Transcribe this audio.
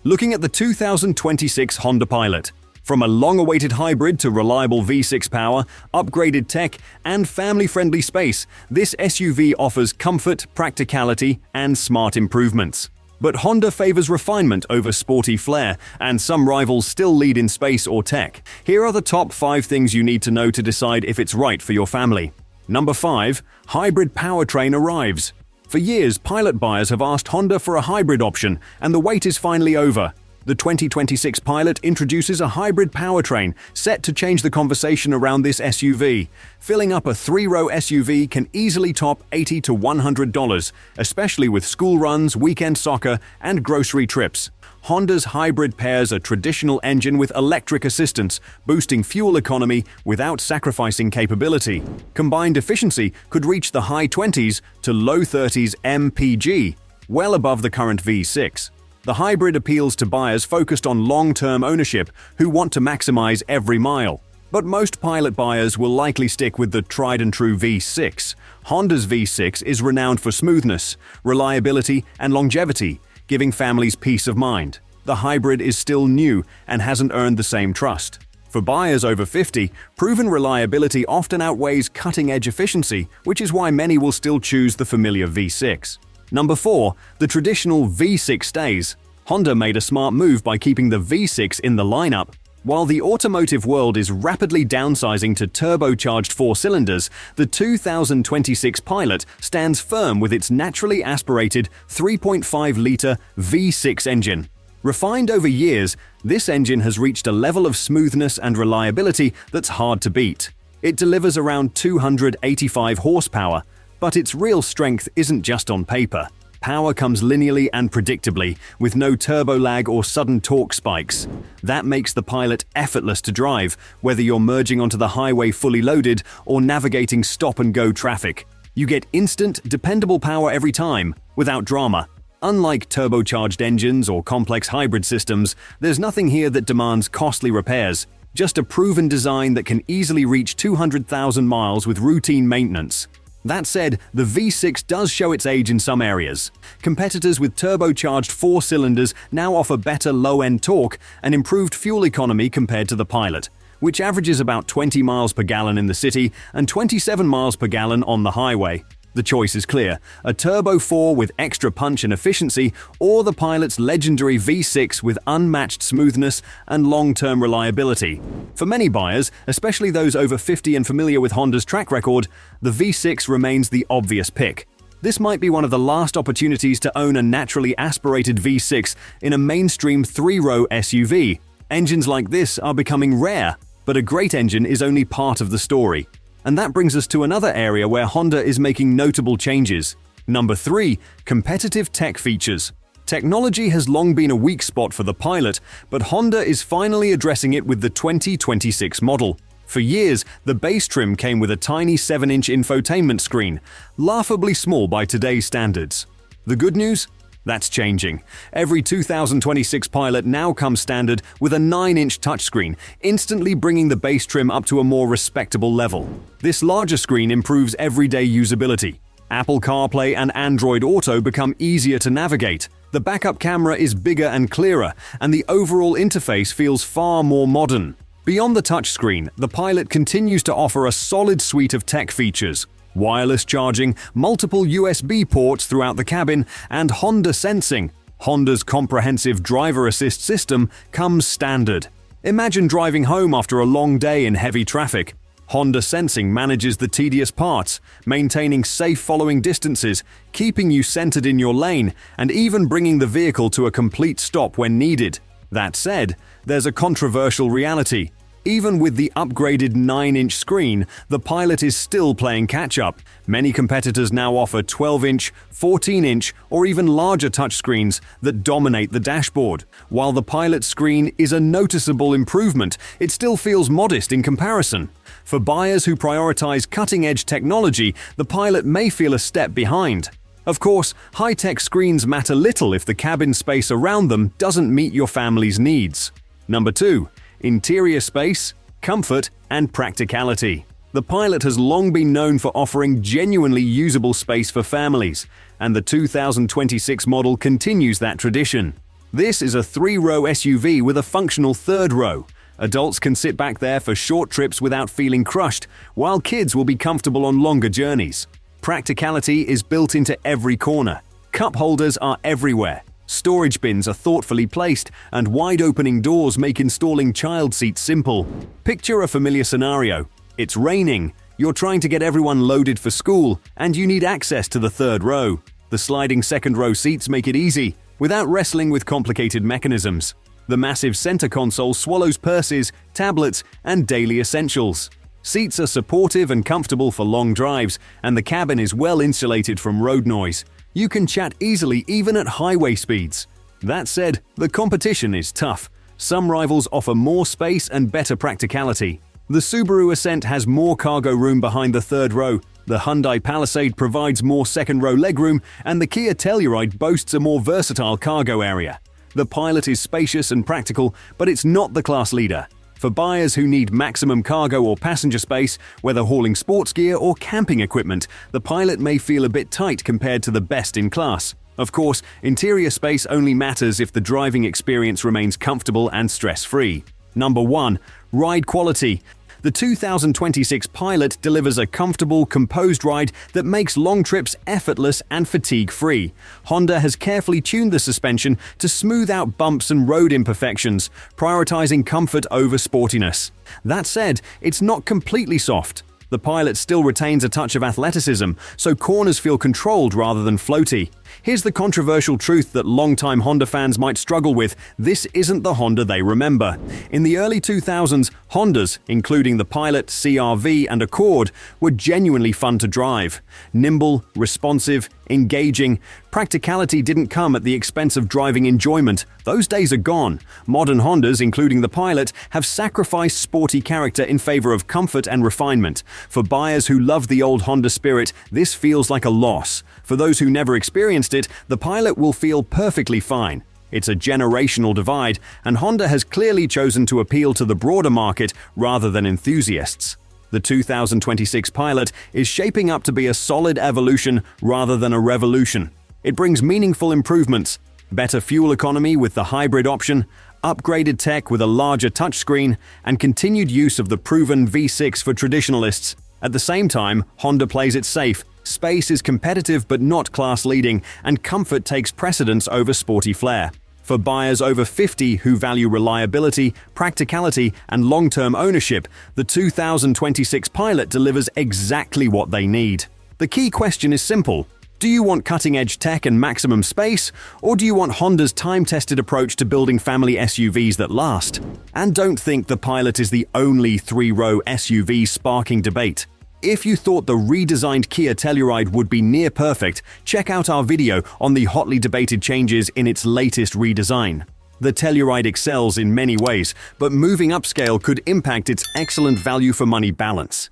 Looking at the 2026 Honda Pilot. From a long-awaited hybrid to reliable V6 power, upgraded tech, and family-friendly space, this SUV offers comfort, practicality, and smart improvements. But Honda favors refinement over sporty flair, and some rivals still lead in space or tech. Here are the top 5 things you need to know to decide if it's right for your family. Number 5. Hybrid powertrain arrives. For years, Pilot buyers have asked Honda for a hybrid option, and the wait is finally over. The 2026 Pilot introduces a hybrid powertrain set to change the conversation around this SUV. Filling up a 3-row SUV can easily top $80 to $100, especially with school runs, weekend soccer, and grocery trips. Honda's hybrid pairs a traditional engine with electric assistance, boosting fuel economy without sacrificing capability. Combined efficiency could reach the high 20s to low 30s mpg, well above the current V6. The hybrid appeals to buyers focused on long-term ownership who want to maximize every mile. But most Pilot buyers will likely stick with the tried-and-true V6. Honda's V6 is renowned for smoothness, reliability, and longevity, giving families peace of mind. The hybrid is still new and hasn't earned the same trust. For buyers over 50, proven reliability often outweighs cutting-edge efficiency, which is why many will still choose the familiar V6. Number 4. The traditional V6 stays. Honda made a smart move by keeping the V6 in the lineup. While the automotive world is rapidly downsizing to turbocharged 4 cylinders, the 2026 Pilot stands firm with its naturally aspirated 3.5-liter V6 engine. Refined over years, this engine has reached a level of smoothness and reliability that's hard to beat. It delivers around 285 horsepower, but its real strength isn't just on paper. Power comes linearly and predictably, with no turbo lag or sudden torque spikes. That makes the Pilot effortless to drive, whether you're merging onto the highway fully loaded or navigating stop-and-go traffic. You get instant, dependable power every time, without drama. Unlike turbocharged engines or complex hybrid systems, there's nothing here that demands costly repairs, just a proven design that can easily reach 200,000 miles with routine maintenance. That said, the V6 does show its age in some areas. Competitors with turbocharged 4 cylinders now offer better low-end torque and improved fuel economy compared to the Pilot, which averages about 20 miles per gallon in the city and 27 miles per gallon on the highway. The choice is clear: a Turbo 4 with extra punch and efficiency, or the Pilot's legendary V6 with unmatched smoothness and long-term reliability. For many buyers, especially those over 50 and familiar with Honda's track record, the V6 remains the obvious pick. This might be one of the last opportunities to own a naturally aspirated V6 in a mainstream 3-row SUV. Engines like this are becoming rare, but a great engine is only part of the story. And that brings us to another area where Honda is making notable changes. Number 3. Competitive tech features. Technology has long been a weak spot for the Pilot, but Honda is finally addressing it with the 2026 model. For years, the base trim came with a tiny 7-inch infotainment screen, laughably small by today's standards. The good news? That's changing. Every 2026 Pilot now comes standard with a 9-inch touchscreen, instantly bringing the base trim up to a more respectable level. This larger screen improves everyday usability. Apple CarPlay and Android Auto become easier to navigate. The backup camera is bigger and clearer, and the overall interface feels far more modern. Beyond the touchscreen, the Pilot continues to offer a solid suite of tech features. Wireless charging, multiple USB ports throughout the cabin, and Honda Sensing. Honda's comprehensive driver assist system comes standard. Imagine driving home after a long day in heavy traffic. Honda Sensing manages the tedious parts, maintaining safe following distances, keeping you centered in your lane, and even bringing the vehicle to a complete stop when needed. That said, there's a controversial reality. Even with the upgraded 9-inch screen, the Pilot is still playing catch-up. Many competitors now offer 12-inch, 14-inch, or even larger touchscreens that dominate the dashboard. While the Pilot screen is a noticeable improvement, it still feels modest in comparison. For buyers who prioritize cutting-edge technology, the Pilot may feel a step behind. Of course, high-tech screens matter little if the cabin space around them doesn't meet your family's needs. Number 2. Interior space, comfort, and practicality. The Pilot has long been known for offering genuinely usable space for families, and the 2026 model continues that tradition. This is a 3-row SUV with a functional third row. Adults can sit back there for short trips without feeling crushed, while kids will be comfortable on longer journeys. Practicality is built into every corner. Cup holders are everywhere. Storage bins are thoughtfully placed, and wide-opening doors make installing child seats simple. Picture a familiar scenario. It's raining, you're trying to get everyone loaded for school, and you need access to the third row. The sliding second-row seats make it easy, without wrestling with complicated mechanisms. The massive center console swallows purses, tablets, and daily essentials. Seats are supportive and comfortable for long drives, and the cabin is well insulated from road noise. You can chat easily even at highway speeds. That said, the competition is tough. Some rivals offer more space and better practicality. The Subaru Ascent has more cargo room behind the third row, the Hyundai Palisade provides more second-row legroom, and the Kia Telluride boasts a more versatile cargo area. The Pilot is spacious and practical, but it's not the class leader. For buyers who need maximum cargo or passenger space, whether hauling sports gear or camping equipment, the Pilot may feel a bit tight compared to the best in class. Of course, interior space only matters if the driving experience remains comfortable and stress-free. Number 1. Ride quality. The 2026 Pilot delivers a comfortable, composed ride that makes long trips effortless and fatigue-free. Honda has carefully tuned the suspension to smooth out bumps and road imperfections, prioritizing comfort over sportiness. That said, it's not completely soft. The Pilot still retains a touch of athleticism, so corners feel controlled rather than floaty. Here's the controversial truth that longtime Honda fans might struggle with: this isn't the Honda they remember. In the early 2000s, Hondas, including the Pilot, CR-V, and Accord, were genuinely fun to drive. Nimble, responsive, engaging. Practicality didn't come at the expense of driving enjoyment. Those days are gone. Modern Hondas, including the Pilot, have sacrificed sporty character in favor of comfort and refinement. For buyers who love the old Honda spirit, this feels like a loss. For those who never experienced it, the Pilot will feel perfectly fine. It's a generational divide, and Honda has clearly chosen to appeal to the broader market rather than enthusiasts. The 2026 Pilot is shaping up to be a solid evolution rather than a revolution. It brings meaningful improvements: better fuel economy with the hybrid option, upgraded tech with a larger touchscreen, and continued use of the proven V6 for traditionalists. At the same time, Honda plays it safe. Space is competitive but not class-leading, and comfort takes precedence over sporty flair. For buyers over 50 who value reliability, practicality, and long-term ownership, the 2026 Pilot delivers exactly what they need. The key question is simple: do you want cutting-edge tech and maximum space, or do you want Honda's time-tested approach to building family SUVs that last? And don't think the Pilot is the only 3-row SUV sparking debate. If you thought the redesigned Kia Telluride would be near perfect, check out our video on the hotly debated changes in its latest redesign. The Telluride excels in many ways, but moving upscale could impact its excellent value-for-money balance.